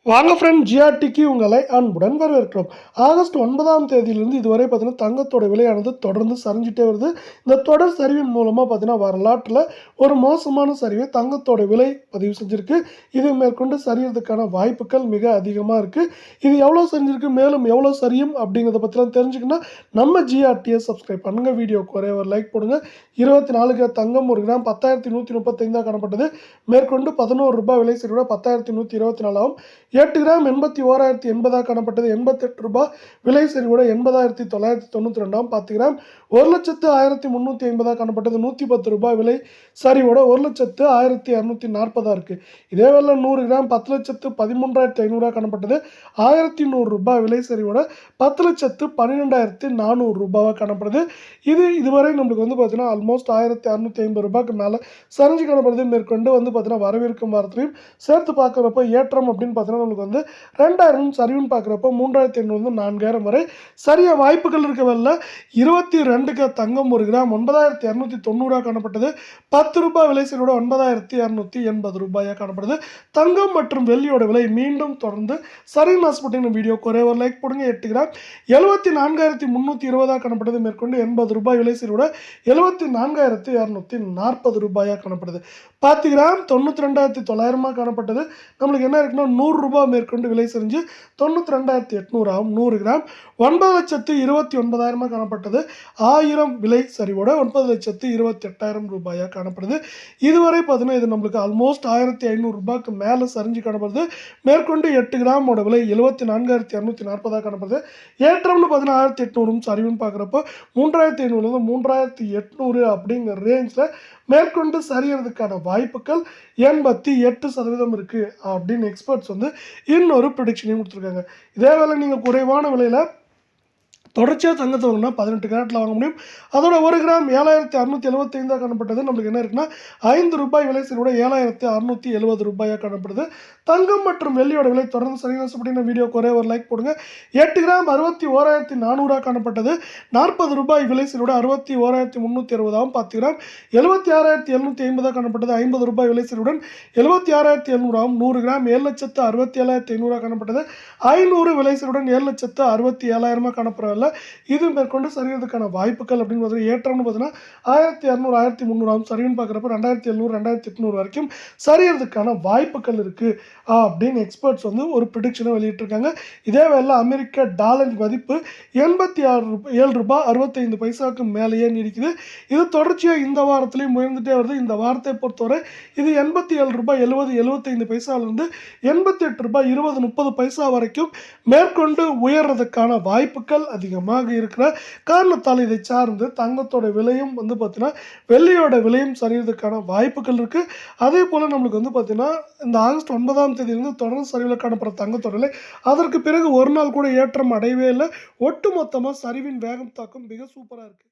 வாங்க ஃப்ரெண்ட், ஜிஆர்டிக்கு உங்களை அன்புடன் வரவேற்கிறோம். ஆகஸ்ட் 9ஆம் தேதியிலிருந்து இதுவரை பார்த்தீங்கன்னா தங்கத்தோட விலையானது தொடர்ந்து சரிஞ்சிட்டே வருது. இந்த தொடர் சரிவின் மூலமாக பார்த்தீங்கன்னா வரலாற்றில் ஒரு மோசமான சரிவை தங்கத்தோட விலை பதிவு செஞ்சுருக்கு. இது மேற்கொண்டு சரியறதுக்கான வாய்ப்புகள் மிக அதிகமாக இருக்குது. இது எவ்வளோ சரிஞ்சிருக்கு, மேலும் எவ்வளோ சரியும் அப்படிங்கிறத பற்றிலாம் தெரிஞ்சுக்கணும். நம்ம ஜிஆர்டியை சப்ஸ்கிரைப் பண்ணுங்கள், வீடியோக்கு ஒரே ஒரு லைக் போடுங்க. 24 கிராம் தங்கம் ஒரு கிராம் 10,135 காணப்பட்டது. மேற்கொண்டு 11 ரூபாய் விலை சரிவோட 10,124 ஆகும். 8 கிராம் 81,080 காணப்பட்டது. 88 ரூபாய் விலை சரிவோட 80,992 10 கிராம் 1,01,350 காணப்பட்டது. 110 ரூபாய் விலை சரிவோட 1,01,240 இருக்கு. இதே வேலை 100 கிராம் 10,13,500 காணப்பட்டது. 1,100 ரூபாய் விலை சரிவோட 10,12,400 ரூபாய் காணப்படுது. இதுவரை நம்மளுக்கு பார்த்தீங்கன்னா ஆல்மோஸ்ட் 1,650 ரூபாய்க்கு மேலே சரிஞ்சு காணப்படுது. மேற்கொண்டு பார்த்தீங்கன்னா வரவிருக்கும் வாரத்திலையும் சேர்த்து பார்க்குறப்ப ஏற்றம் அப்படின்னு பார்த்தீங்கன்னா நம்மளுக்கு 2,000 சரிவுன்னு பார்க்குறப்ப 3,800 4,000 வரை சரிய வாய்ப்புகள் இருக்கவில்லை. 22 தங்கம் ஒரு கிராம் 9,290 காணப்பட்டது. 10 ரூபாய் விலை சரிவோட 9,280 ரூபாயாக காணப்படுது. தங்கம் மற்றும் வெள்ளியோட விலை மீண்டும் தொடர்ந்து சரின்னு ஆசைப்பட்டீங்க வீடியோ ஒரே ஒரு லைக் போடுங்க. 8 கிராம் 74,320 காணப்பட்டது. மேற்கொண்டு 80 ரூபாய் விலை சரிவோட 74,240 ரூபாயாக காணப்படுது. 10 கிராம் 92,900 காணப்பட்டது. நம்மளுக்கு என்ன இருக்குன்னா 100 ரூபாய் மேற்கொண்டு விலை சரிஞ்சு 92,800 ஆகும். 100 கிராம் 9,29,000 காணப்பட்டது. 1000 விலை சரிவோட 9,28,000 ரூபாயாக காணப்படுது. இதுவரை பார்த்தீங்கன்னா இது நம்மளுக்கு ஆல்மோஸ்ட் 1,500 ரூபாய்க்கு மேலே சரிஞ்சு காணப்படுது. மேற்கொண்டு 8 கிராமோட விலை 74,240 காணப்படுது. ஏற்றம்னு பார்த்தீங்கன்னா 1,800 சரிவுன்னு பார்க்குறப்போ 3,500 3,800 அப்படிங்கிற ரேஞ்சில் மேற்கொண்டு சரியறதுக்கான வாய்ப்புகள் 88% இருக்குது அப்படின்னு எக்ஸ்பர்ட்ஸ் இன்னொரு ப்ரெடிக்ஷனையும் கொடுத்துருக்காங்க. இதே வேலை நீங்கள் குறைவான விலையில் தொடர்ச்சியாக தங்கத்தை வாங்கினா 18 கேரட்டில் வாங்க முடியும். அதோட 1 கிராம் 7,675 காணப்பட்டது. நம்மளுக்கு என்ன இருக்குன்னா 5 ரூபாய் விலை சரிவோட 7,670 ரூபாயாக காணப்படுது. தங்கம் மற்றும் வெள்ளியோட விலை தொடர்ந்து சரியான வீடியோக்கு ஒரே ஒரு லைக் போடுங்க. 8 கிராம் 61,400 காணப்பட்டது. 40 ரூபாய் விலை சரிவோட 61,360 ஆகும். 10 கிராம் 76,750 காணப்பட்டது. 50 ரூபாய் விலை சரிவுடன் 76,700 ஆகும். 100 கிராம் 7,67,500 காணப்பட்டது. 500 விலை சரிவுடன் 7,67,000 காணப்படுறது. இது மேற்கொண்டு சரியறதுக்கான வாய்ப்புகள் அப்படின்னு பார்த்தீங்கன்னா ஏற்றம்னு பார்த்தீங்கன்னா 1,200 1,300 சரிவுன்னு பார்க்குறப்ப 2,700 2,800 வரைக்கும் சரியறதுக்கான வாய்ப்புகள் இருக்குது அப்படின்னு எக்ஸ்பர்ட்ஸ் ஒரு ப்ரிடிக்ஷனை வெளியிட்டிருக்காங்க. இதே வேலை அமெரிக்க டாலர் மதிப்பு 86 ரூபாய் 65 பைசாவுக்கு மேலேயே நீடிக்குது. இது தொடர்ச்சியாக இந்த வாரத்திலையும் உயர்ந்துட்டே வருது. இந்த வாரத்தை பொறுத்தவரை இது 87 ரூபாய் 70-75 பைசாவிலிருந்து 88 ரூபாய் 20-30 பைசா வரைக்கும் மேற்கொண்டு உயர்றதுக்கான வாய்ப்புகள் அதிகமாக இருக்கிற காரணத்தால் இதை சார்ந்து தங்கத்தோட விலையும் பார்த்தீங்கன்னா வெள்ளியோட விலையும் சரியறதுக்கான வாய்ப்புகள் இருக்குது. அதே போல் நம்மளுக்கு பார்த்தீங்கன்னா இந்த ஆகஸ்ட் 9ஆம் தேதியிலிருந்து தொடர்ந்து சரிவில் காணப்படுற தங்கத்தோட விலை அதற்கு பிறகு ஒரு நாள் கூட ஏற்றம் அடையவே இல்லை. ஒட்டுமொத்தமாக சரிவின் வேகம் தாக்கம் மிக சூப்பராக இருக்குது.